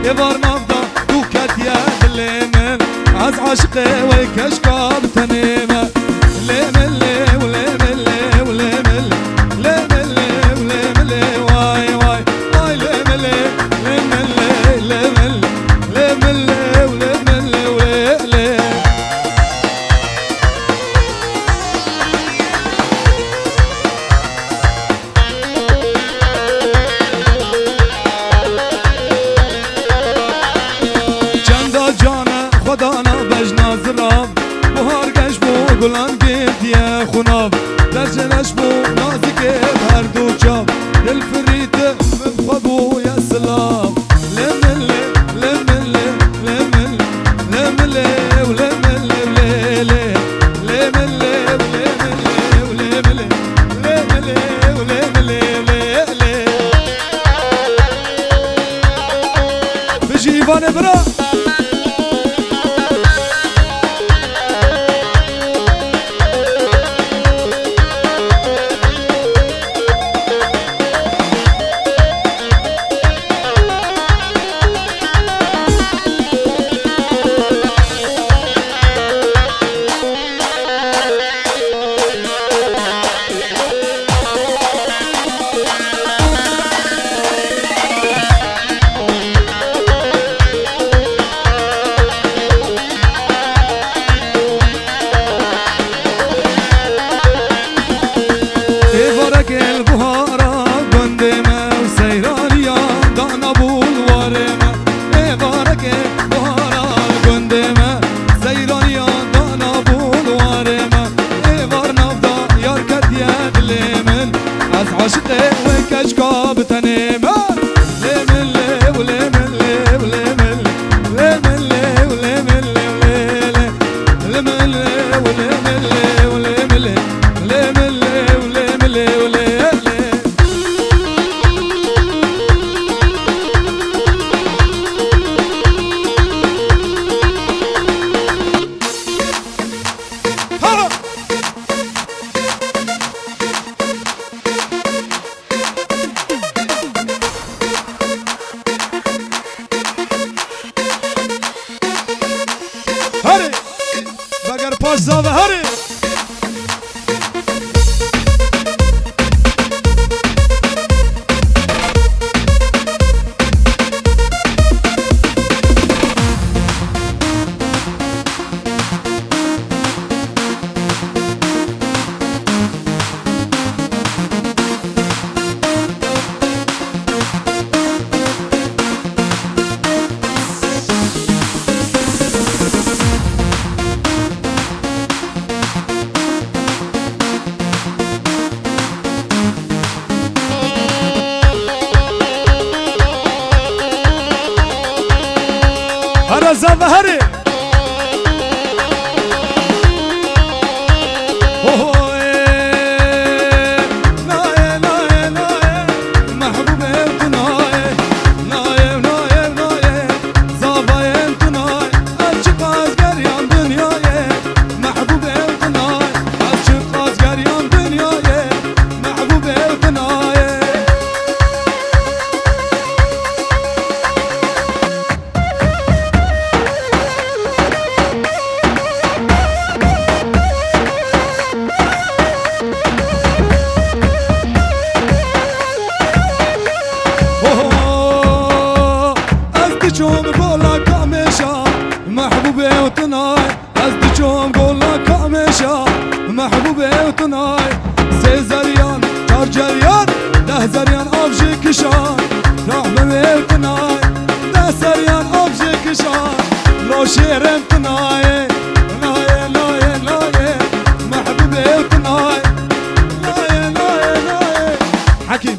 يبار نفضة دوكت يا دليمن عز عشقي ويكشكاب تنيمة ليمن لي وليمن لي وليمن ليمن لي وليمن لي واي واي واي ليمن لي ليمن لي ليمن ليمن لي وليمن لي وليمن خدانا بجنا زراب بهار گش بو گلان گید یا خوناب در جلش بو نازک هر دو چاب دل فرید من خبو یا سلام لمن لی لمن لی لمن لمن لی ولمن لی لمن لی ولمن لی ولمن لی ولمن لی بجيبان برا عاشقي وكشكاب تنيمة لمن لي ولمن لي ولمن لمن لي ولمن لي لمن لي ولمن لي ولمن لي لمن لي ولمن لي ولمن هري بقر باش زاوه هري هرا زاوه هري محبوبي وطناي أصدقهم قولا كامشا محبوبي وطناي زي زريان چار جريان ده زريان أبجي كشان رحمي وطناي ده زريان أبجي كشان لو شيرم طناي ناي ناي ناي محبوبي وطناي ناي ناي ناي حكيم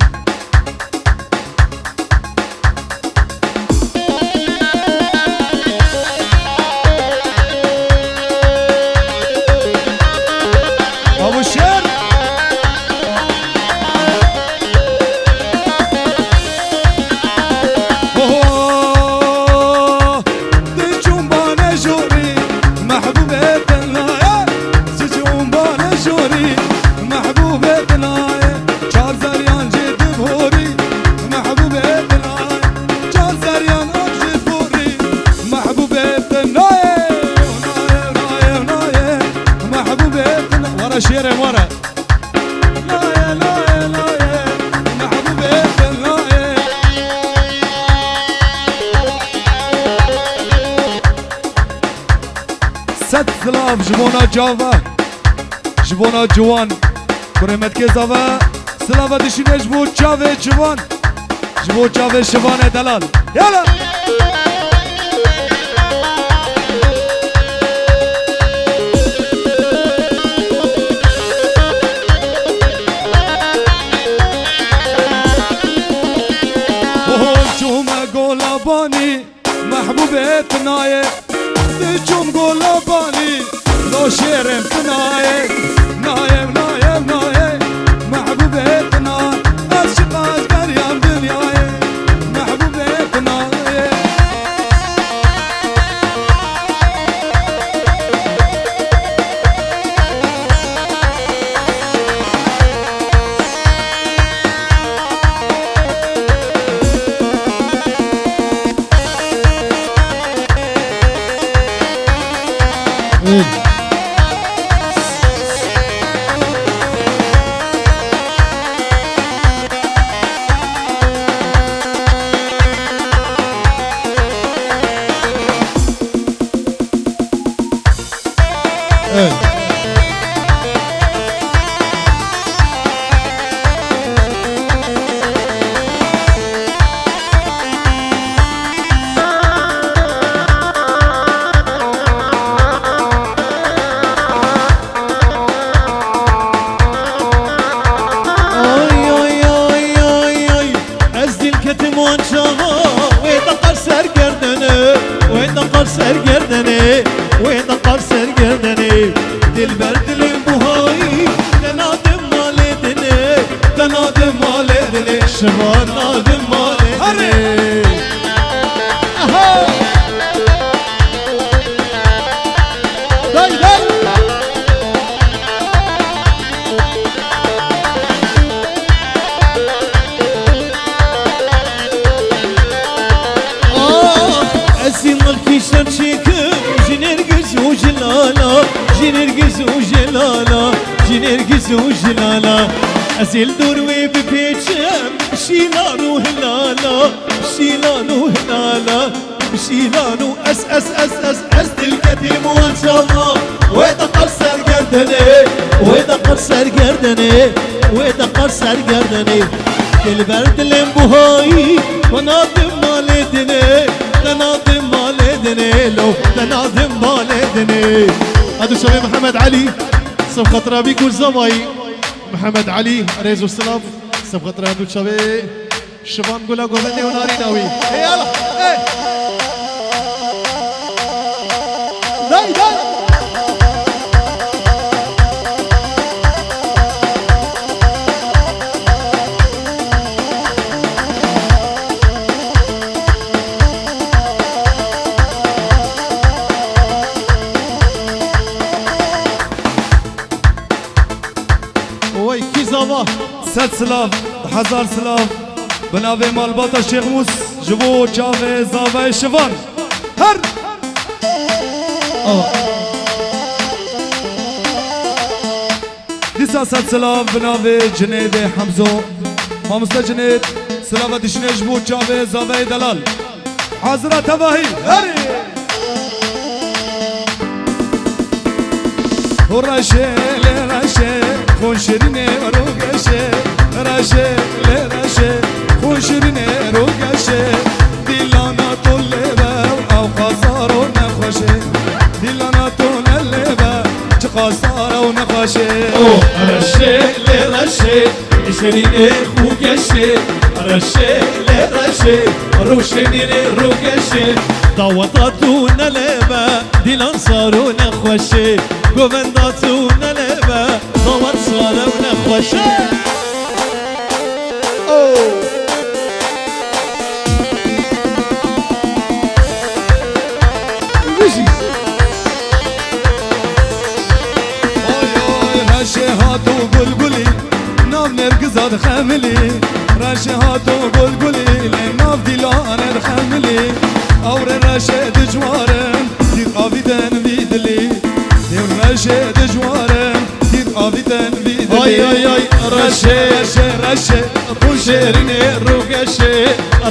جو ست سلاف جبونا جاوا جبونا جوان كرمت كزاوا سلاف دشينه جبو جاوه جوان جبو جاوه شوان دلال يلا باني محبوبة تناية تجوم قولا باني لو شيرم تناية نايم نايم نايم محبوبة تناية أشقاش بريم دنياي محبوبة تناية سرگردنه وين دقر سرگردنه دل بردل بوهایی تنادم مال دنه تنادم مال دنه شبان نادم مال دنه دای دای جنرجز وجلالا جنرجز وجلالا أزل دروي ببيتشم شيلانو هلالا شيلانو هلالا شيلانو أس الكتيم وانشالله ويدقر سرگردني ويدقر سرگردني ويدقر سرگردني دل برد لمبوهاي ونادم مالدني تنادم مالدني لو تنادم مالدني هادو شباب محمد علي صف خطرة بيقول زواي محمد علي ريزو السلام صف خطرة هادو شباب شبان قولا قوبني وناري ناوي يلا ايه داي داي ست سلاف هزار سلاف بناوه مالباتا شیخ موس جبو چاوه زاوه شوان هر دیسا ست سلاف بناوه جنید حمزو مامستا جنید سلاف دشنه جبو چاوه زاوه دلال حاضرة تباهی هر رشه لرشه خون شیرینه رو گشه رشه لرشه خون شیرینه رو گشه دیلانا تو لبه او خسارو نخوشه دیلانا تو نلبه چه خسارو نخوشه رشه لرشه شیرینه خو گشه رشه لرشه رو شیرینه رو گشه دعوتاتو نلبه دیلان سارو نخوشه گونداتو نلبه دعوت سارو نخوشه رشه هاتو بلبلی نام نرگزاد خملی رشه هاتو بلبلی نام دیلان خملی اور رشه دجوارم دید آویدن ویدلی دیر رشه دجوارم دید آویدن ویدلی آی آی آی رشه رشه خون شیرینه رو گشه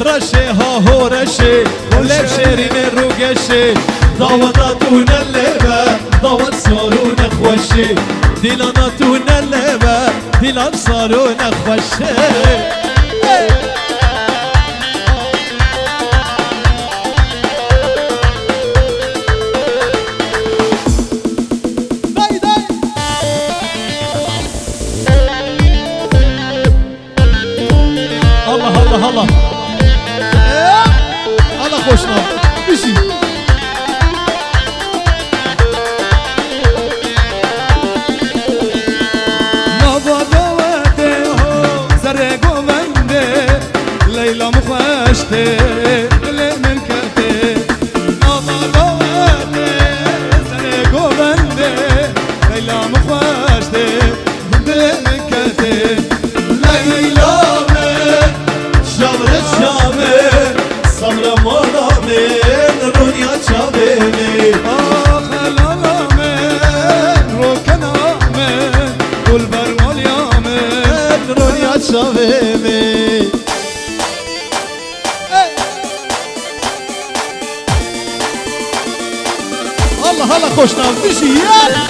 رشه ها هو رشه لب شیرینه رو گشه داوتاتون اللبه داوت سارون خوشه دیلاناتون اللبه دیلان سارون خوشه Allah Allah hoşuna bir şey نابادوته زره گوونده لیلا مخوشته دل من کرده نابادوته زره گوونده لیلا مخوشته دل من کرده لیلا شامر شامر صبر مولا من رونیا چاوه می خلالا من روکنا من گل برمالیا من رونیا چاوه می Allah Allah hoşuna bir şey ya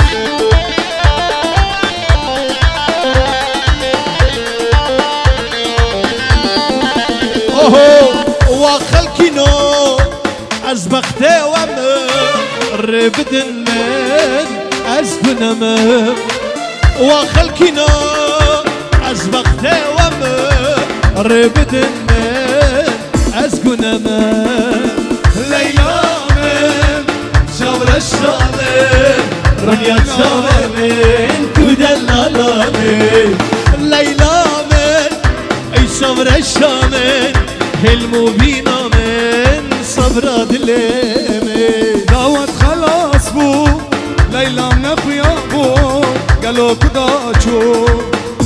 وخلكينو از بخته ومر بدن من از گنم وخلكينو از بخته ومر بدن من از گنم لیلا من شاور الشامر رنيا شاور من كودلالا من ليلى من اي شاور الشامر حلمو بينا من صبر دلمي دعوت خلاص بو ليلى نخويا بو قالوا كداچو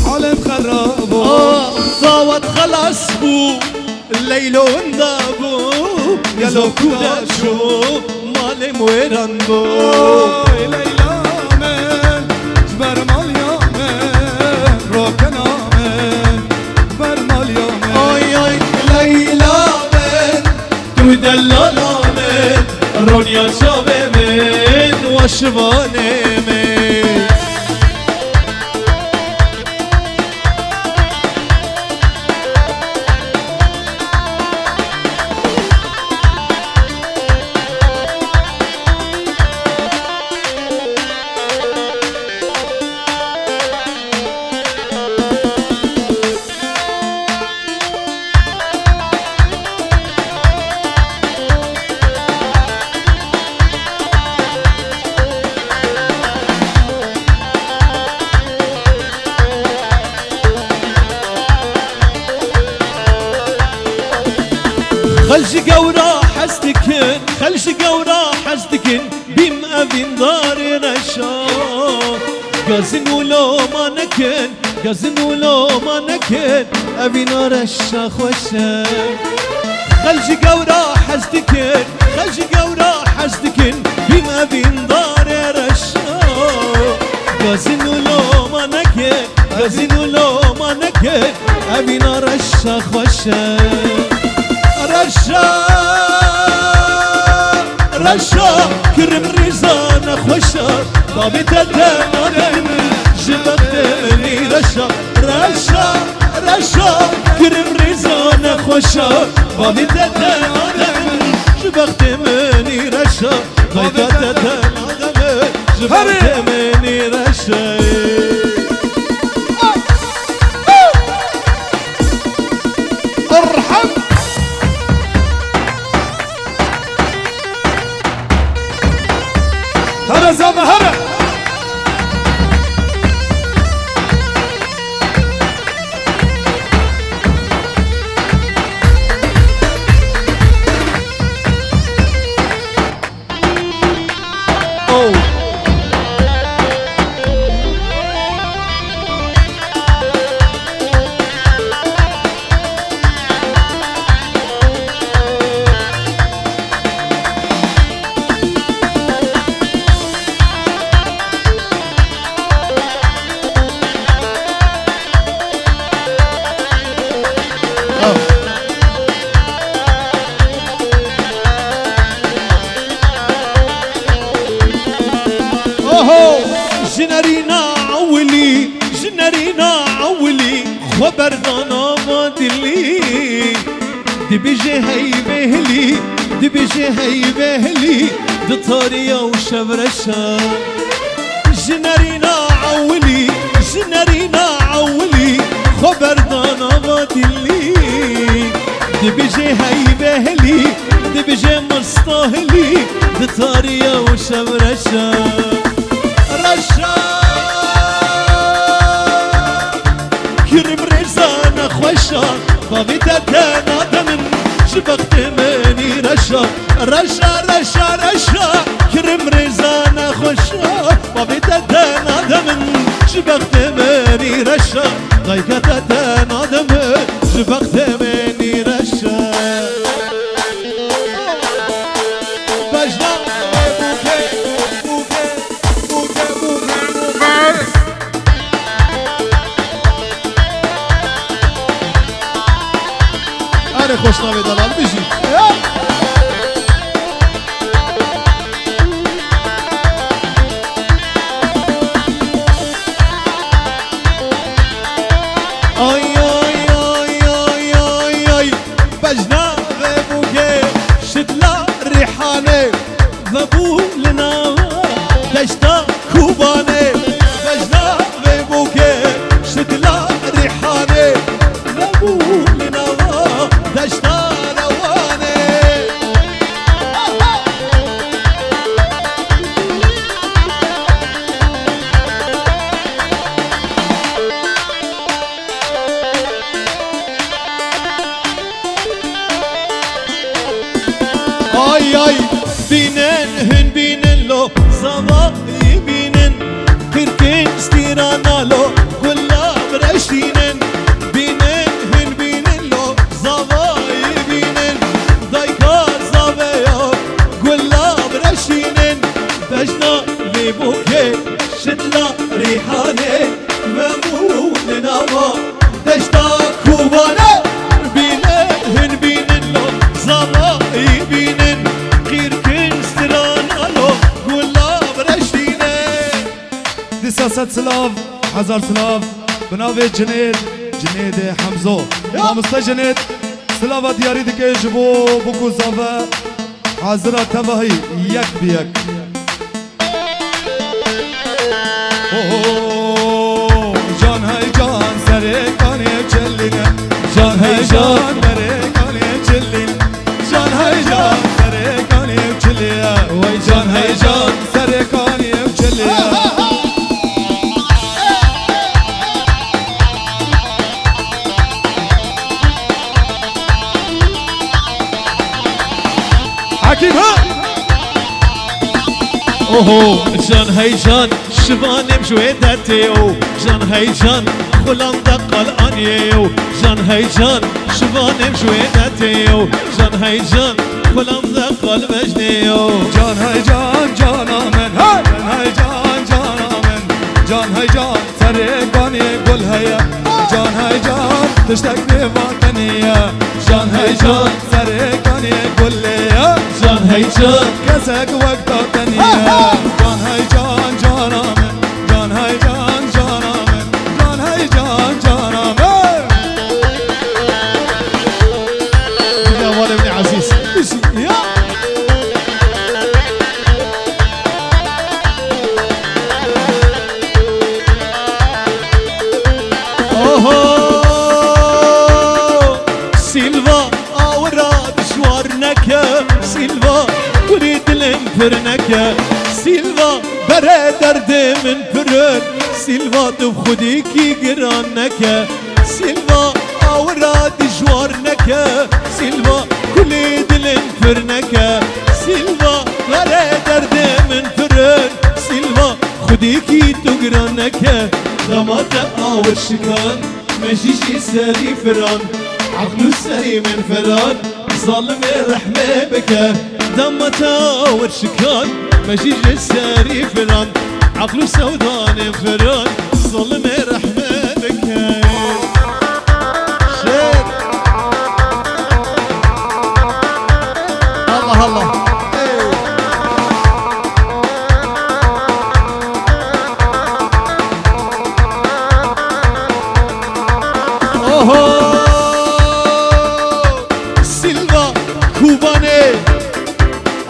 عالم خرابو دعوت خلاص بو ليلو اندابو قالوا كداچو مالم ويران بو ليلى من جبر ماليا من روكنا من جبر ماليا من ay Leyla ben Kudellala men Ronya şave men Vaşvane men خلش قورا حزدكن خلش قورا حزدكن بيم أبين دار رشا قازن ولو ما نكن قازن ولو ما نكن أبين رشا خوشا خلش قورا حزدكن خلش قورا حزدكن بيم أبين دار رشا قازن ولو ما نكن قازن ولو ما نكن أبين رشا خوشا رشا رشا كرم رزانا خوشا ضابط الدمانين جبتني رشا رشا رشا كرم رزانا خوشا ضابط الدمانين جبتني رشا ضابط الدمانين جبتني رشا ارحم هرا زاما هرا جنرينا عولي جنرينا عولي خبردانا ما دلي دبجي هي بهلي دبجي هي بهلي دطاريا وشبرشا جنرينا عولي جنرينا عولي خبردانا ما دلي دبجي هي بهلي دبجي مستاهلي دطاريا وشبرشا رشا كرم رزانا خوشا بابيتا تانا دمن شبقت مني رشا رشا رشا رشا كرم رزانا خوشا بابيتا تانا دمن شبقت مني رشا غيكتا تانا دمن شبقت مني رشا خوشنامه دلال بشی آی آی آی آی آی آی بجنا و بوگه شدلا ریحانه و بو لنا دشتا کوبانه بجنا و بوگه شدلا ریحانه و بو لنا دشتا روانه آی آی بینن هن بینن لو زوایی بینن کرکن استیرانا لو کلا برشینن بینن هن بینن لو زوایی بینن دایکا زاویا کلا برشینن بجنا وی بوکه شدلا ریحانه و مول نوا دشتا کوبانه بینن هن بینن لو زوایی بینن کرکن استیرانا لو کلا برشینن سیاست سلاف هزار سلاف بناوی جنید حمزو نامسته جنید سلاف دیاری دیگه جبو بکو زاوه حاضره تباهی یک بیک جان های جان سره کانی چلینه جان های جان سره کانی چلین جان های جان سره کانی چلیه وای جان های جان سره کانی چلیه حكيم ها اوهو جان هی جان شبانم جویدتیو جان هی جان خلان دقل آنیو جان هی جان شبانم جویدتیو جان هی جان خلان دقل مجنیو جان های جان جان آمن جان های جان جان آمن جان های جان سرگانی گل هیا جان های جان تشتک وطنیه جان های جان سرگانی گل هیا جان هی جان کسک وقت تنیه جان های جان جان آمن جان های جان جان آمن جان های جان جان آمن يا ولد ابن عزيز يا سيلفا اوراد شوارنك سيلفا وريد الانفرنك سيلفا برا درد من فرن سيلفا تبخديكي قرانك سيلفا اوراد شوارنك سيلفا كل الانفرنك سيلفا برا درد من فرن سيلفا خديكي تقرانك دمات اور شكان مجيجي سري فران عقلو سري من فران ظالم الرحمة بك دمت اور شكان مجيجي سري فران عقلو سودان فران ظالم الرحمة بك شير الله الله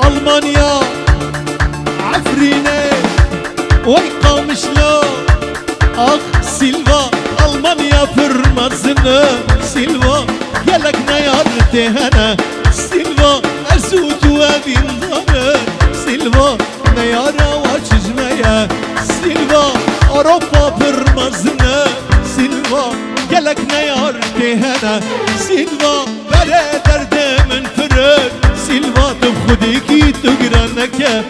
ألمانيا عفرينة ويقام شلو أخ سيلفا ألمانيا فرمزنا سيلفا قالك نيار تهنا سيلفا أزوت وابين ضنا سيلفا نيارا وججميا سيلفا أوروبا فرمزنا سيلفا قالك نيار تهنا سيلفا بلا درد من فرد سيلفا تبخديكي تقرانك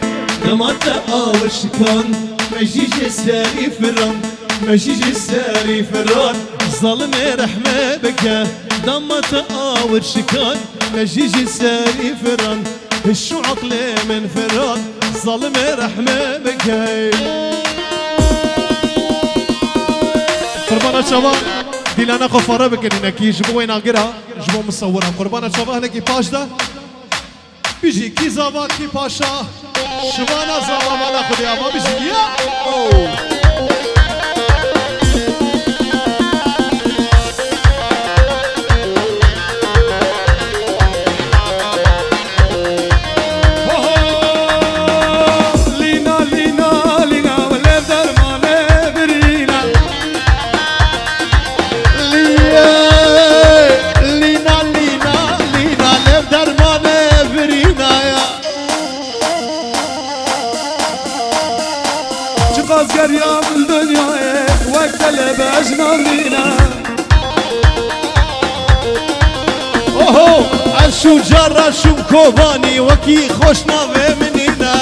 دمت آوشكان مجيج ساري فران مجيج ساري فران ظلم رحمة بك دمت آوشكان مجيج ساري فران الشو عقلي من فران ظلم رحمة بك قربانا شباب ديلانا خفارة بكنينكي جبو وين اقرا جبو مصورة قربانا شباب هنكي باش ده بيجي كي زابا كي باشا شبانا زابا مالا خدي ابا بيجي يا أصغر يا من دنيا وقت لبجنا لينا اوهو عشو جرى شو كوباني وكي خوشنا في منينا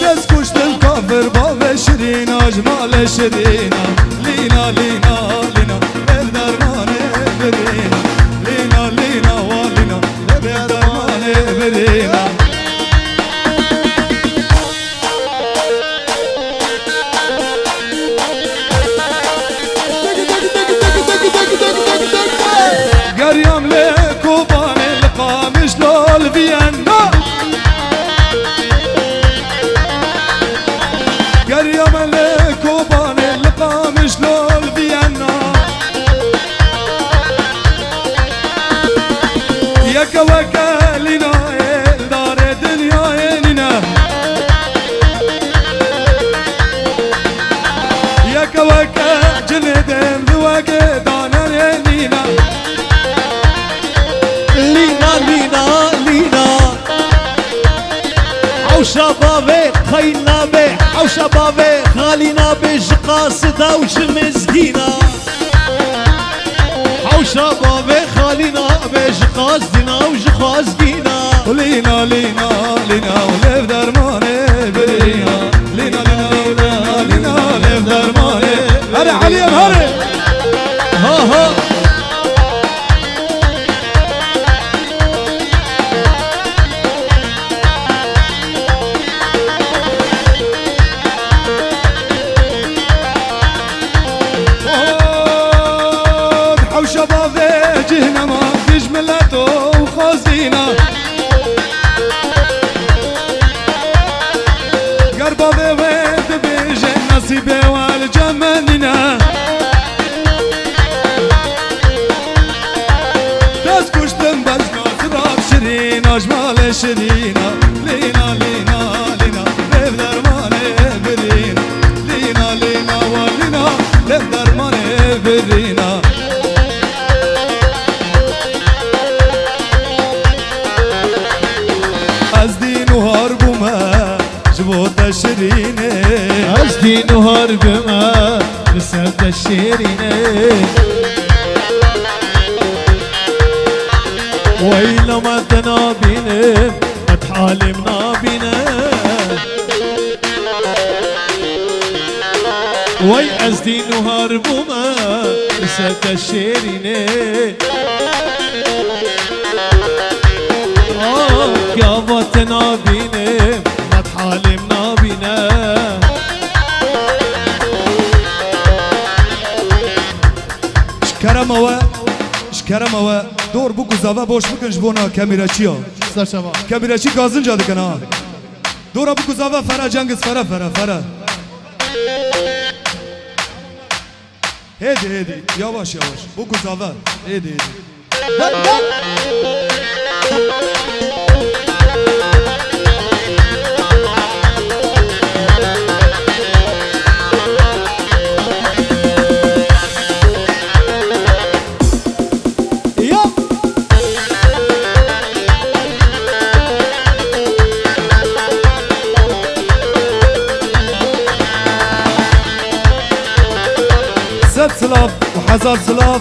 تسكشت الكافر باب شيرين أجمال شيرينا لينا لينا لينا الدرمان برينا لينا لينا ولينا الدرمان برينا قريم لكوبان القامش لول فيينا قريم لكوبان القامش لول فيينا ياك وكالنا دار الدنيا لنا ياك وكا جلدين بوقدانا لينا لينا لينا لينا او شبابي خينا بي او شبابي خالينا بيج قاصدة وجمزدينا او شبابي خالينا بيج قاصدنا وجخازدينا لينا لينا لينا ولف درماني برينا لينا لينا لينا لينا ولف درماني هري عليهم هري ها ها شبابي جهنا ما فيش ملته وخازينا قربابي ويد بيجي نصيبي والجمالنا تسكشتن بجنا صراف شيرين أجمال شيرينا لينا لينا لينا لف درماني برينا لينا لينا ولينا لف درماني برينا جبوت شيرينه أجدي نهار بما بسبب الشيرينه ويلا ما تنابينه ما تحالمنا بينا وي أجدي نهار بما بسبب الشيرينه يا وطنا بينا ما تحالمنا بينا شكرموا دور بو گزاوه باش بکن جبونا کمیرچی ها کمیرچی گازن جا دکن ها دورا بو گزاوه فرا جنگز فرا هیدی یواش بو گزاوه هیدی سلاف وحزار سلاف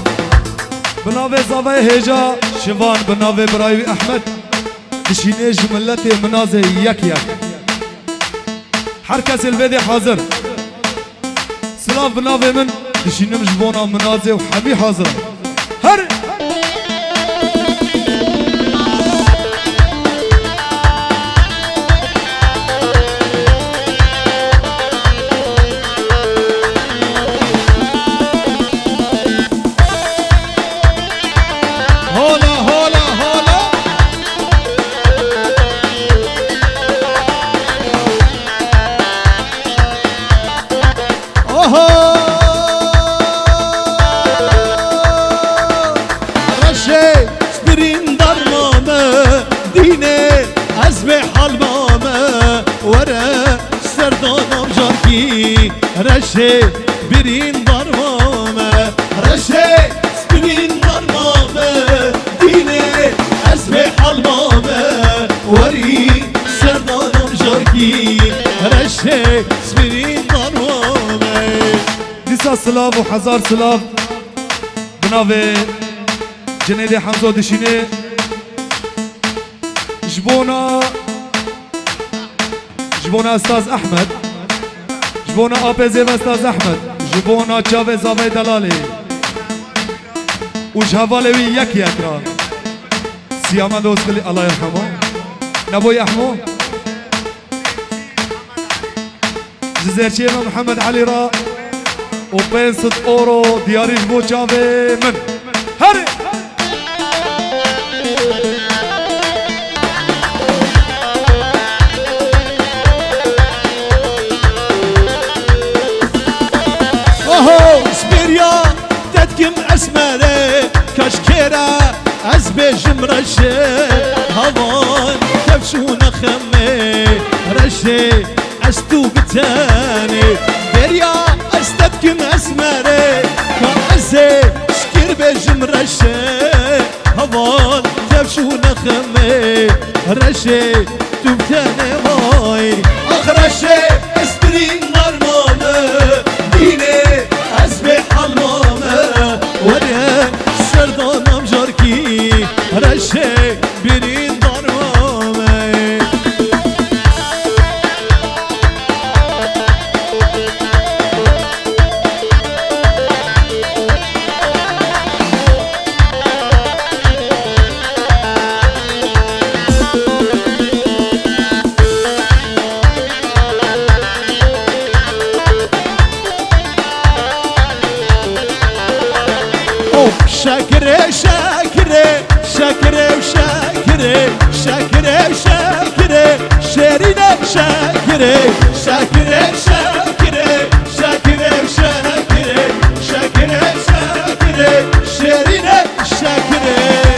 بناوي زاوي هيجا شوان بناوي برايوي احمد دشيني جملتي منازي يك يك حركة الفيدي حاضر سلاف بناوي من دشيني مجبونا منازي وحمي حاضر هر رشه برین درمامه رشه برین درمامه دینه از به حلمامه وری سردانم جارکی رشه برین درمامه دیسا سلاف وحزار سلاف بناوي جنيدي حمزة دشيني جبونا استاذ احمد جبونا آبزي استاذ احمد جبونا جاوي زاوي دلالي وجهوالي يك يك را سياما دوست لي الله يرحمه نبوي احمو جزيرشي محمد علي را وبين 6 اورو دياري جبو جاوي من هري تدكم اسمره كشكيرة از بجم رشه هوان كبشون خمي رشه از تو بتاني بريا از تدكم اسمره كازي شكير بجم رشه هوان كبشون خمي رشه تو بتاني واي اخ رشه استرين نرمانه ديني از به حلمامه وره سردانم جارکی رشه برین درمامه شاكرة شاكرة شاكرة وشاكرة شاكرة وشاكرة شيرينة شاكرة شاكرة شاكرة شاكرة وشاكرة شاكرة شاكرة شيرينة شاكرة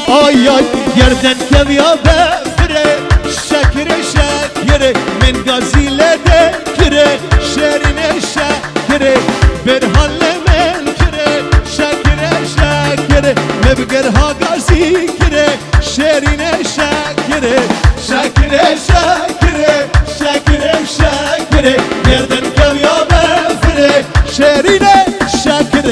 آی آی گردن کبیا بفره شکر شکر من گازیله دکره شرین شکر برحال من کره شکر شکر مبگرها گازی کره شرین شکر شکر شکر شکر شکر گردن کبیا بفره شرین شکر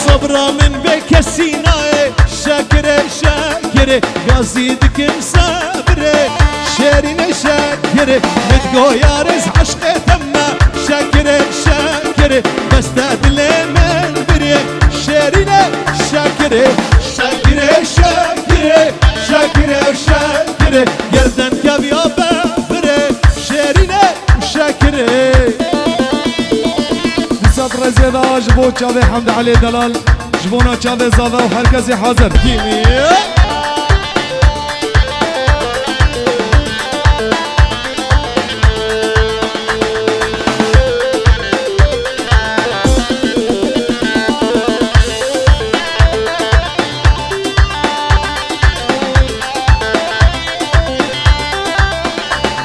صبرا من بكسيناي شاكرة شاكرة قصيدك مصبرة شيرين شاكرة متقو يا رز عشق تما شاكرة شاكرة بستعدل من بري شيرينة شاكرة شاكرة شاكرة شاكرة شاكرة يردن كابيا ببري شيرينة شاكرة سطر زيادة جبو تشافي حمد علي دلال جبونا تشافي زادا وهركزي حاضر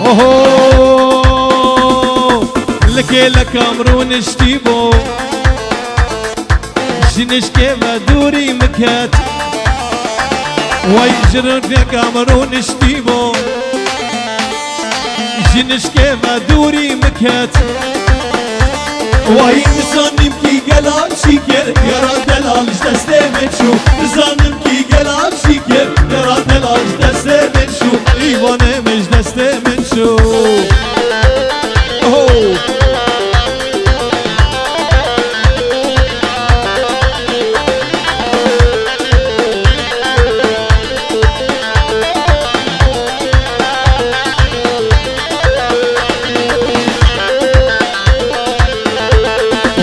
اوهو لكي لكامرون اشتيبو جنشكي مدوري مكات ويجرن في كامرون اشتيبو جنشكي مدوري مكات وای زانیم کی گلام شیکر یارا دلالش دسته من شو زانیم کی گلام شیکر یارا دلالش دسته من شو ایوانه مش دسته من شو اوه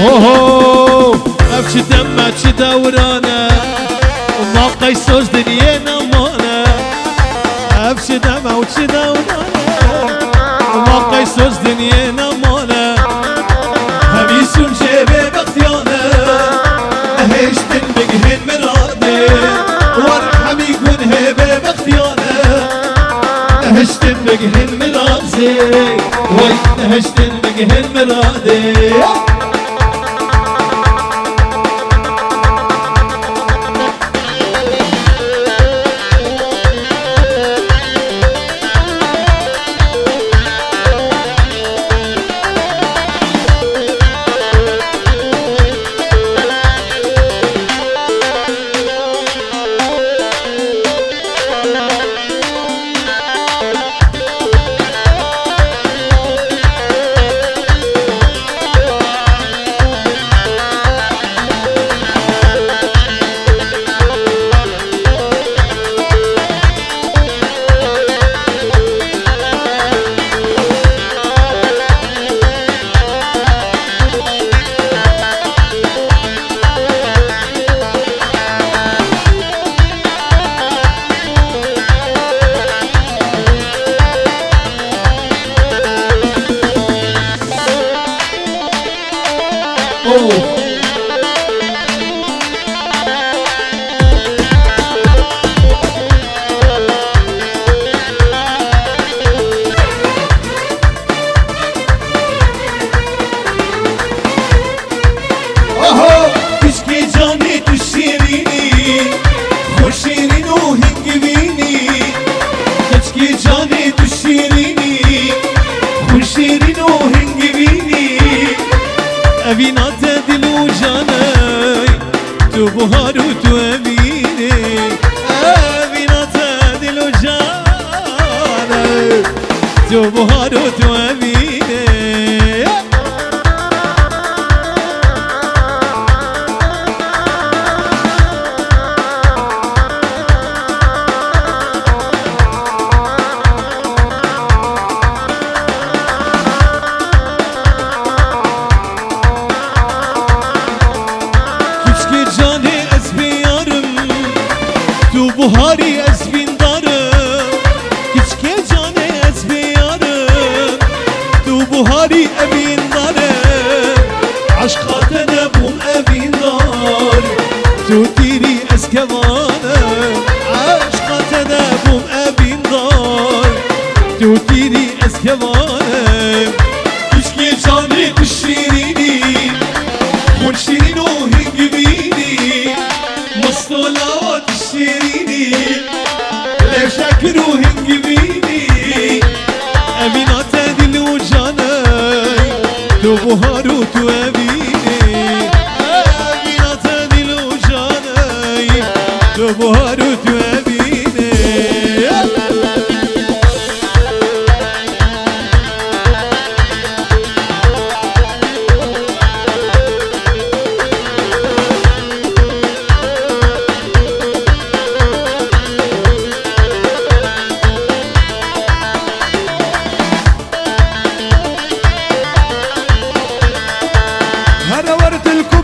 اوه افش دمك دورانا ما قيسوش دنيانا مانا افش دمك دورانا ما قيسوش دنيانا مانا هميسون جيبي بختيانا هشتن بقهن مرادي وارحم يكون هيبي بختيانا هشتن بقهن مرادي وي هشتن بقهن مرادي بهارو تو امینه بینات دل و جانه تو بهارو تو امینه buhari ez bindarım Küçke cane ez biyarım هرورت الكل